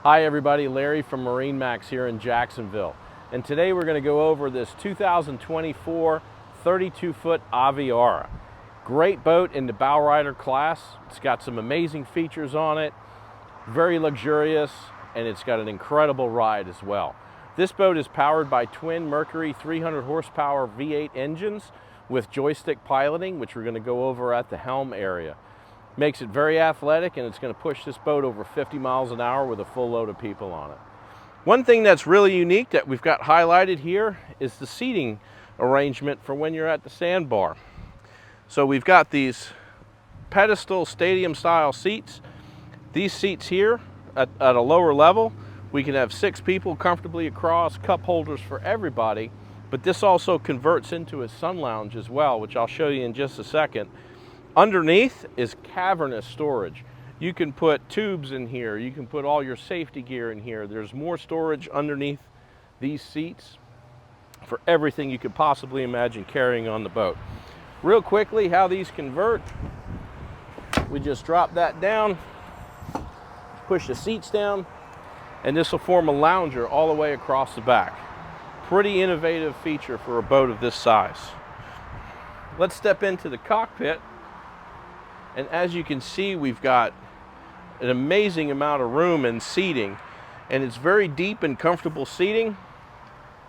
Hi everybody, Larry from MarineMax here in Jacksonville. And today we're going to go over this 2024 32-foot Aviara. Great boat in the bow rider class. It's got some amazing features on it, very luxurious, and it's got an incredible ride as well. This boat is powered by twin Mercury 300 horsepower V8 engines with joystick piloting, which we're going to go over at the helm area. Makes it very athletic, and it's going to push this boat over 50 miles an hour with a full load of people on it. One thing that's really unique that we've got highlighted here is the seating arrangement for when you're at the sandbar. So we've got these pedestal stadium style seats. These seats here at a lower level, we can have 6 people comfortably across, cup holders for everybody, but this also converts into a sun lounge as well, which I'll show you in just a second. Underneath is cavernous storage. You can put tubes in here, you can put all your safety gear in here. There's more storage underneath these seats for everything you could possibly imagine carrying on the boat. Real quickly, how these convert, we just drop that down, push the seats down, and this will form a lounger all the way across the back. Pretty innovative feature for a boat of this size. Let's step into the cockpit. And as you can see, we've got an amazing amount of room and seating, and it's very deep and comfortable seating.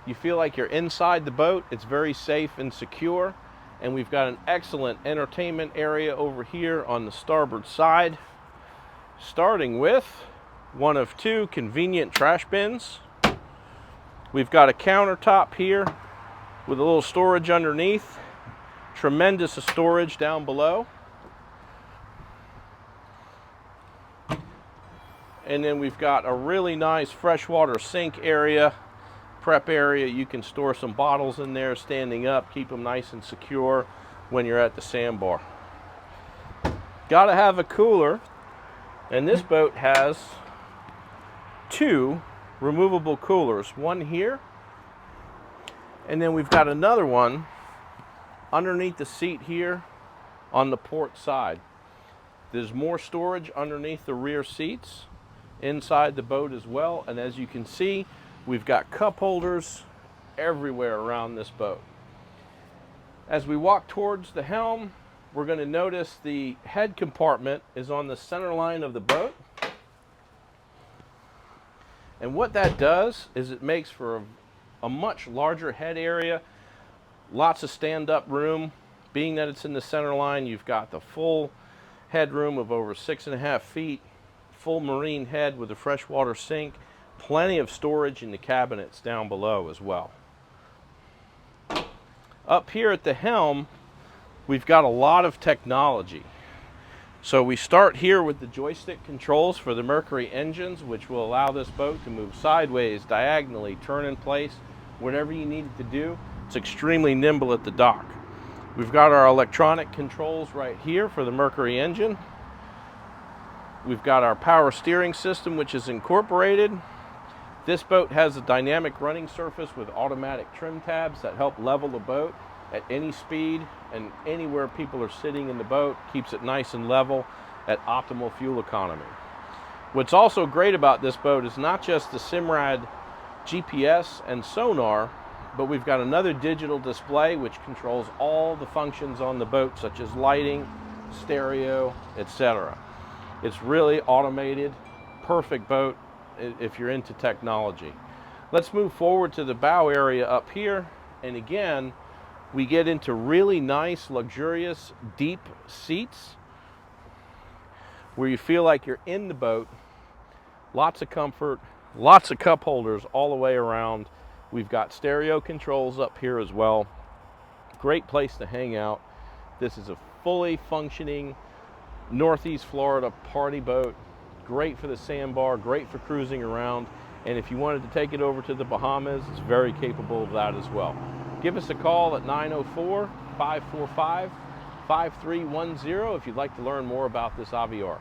You feel like you're inside the boat. It's very safe and secure, and we've got an excellent entertainment area over here on the starboard side, starting with one of 2 convenient trash bins. We've got a countertop here with a little storage underneath, tremendous storage down below. And then we've got a really nice freshwater sink area, prep area. You can store some bottles in there standing up, keep them nice and secure when you're at the sandbar. Got to have a cooler, and this boat has 2 removable coolers. One here, and then we've got another one underneath the seat here on the port side. There's more storage underneath the rear seats inside the boat as well, and as you can see, we've got cup holders everywhere around this boat. As we walk towards the helm, we're going to notice the head compartment is on the center line of the boat, and what that does is it makes for a much larger head area, lots of stand-up room. Being that it's in the center line, you've got the full headroom of over 6.5 feet, full marine head with a freshwater sink, plenty of storage in the cabinets down below as well. Up here at the helm, we've got a lot of technology. So we start here with the joystick controls for the Mercury engines, which will allow this boat to move sideways, diagonally, turn in place, whatever you need it to do. It's extremely nimble at the dock. We've got our electronic controls right here for the Mercury engine. We've got our power steering system, which is incorporated. This boat has a dynamic running surface with automatic trim tabs that help level the boat at any speed and anywhere people are sitting in the boat. Keeps it nice and level at optimal fuel economy. What's also great about this boat is not just the Simrad GPS and sonar, but we've got another digital display which controls all the functions on the boat, such as lighting, stereo, etc. It's really automated, perfect boat if you're into technology. Let's move forward to the bow area up here, and again, we get into really nice, luxurious, deep seats where you feel like you're in the boat. Lots of comfort, lots of cup holders all the way around. We've got stereo controls up here as well. Great place to hang out. This is a fully functioning Northeast Florida party boat. Great for the sandbar, great for cruising around, and if you wanted to take it over to the Bahamas, it's very capable of that as well. Give us a call at 904-545-5310 if you'd like to learn more about this Aviara.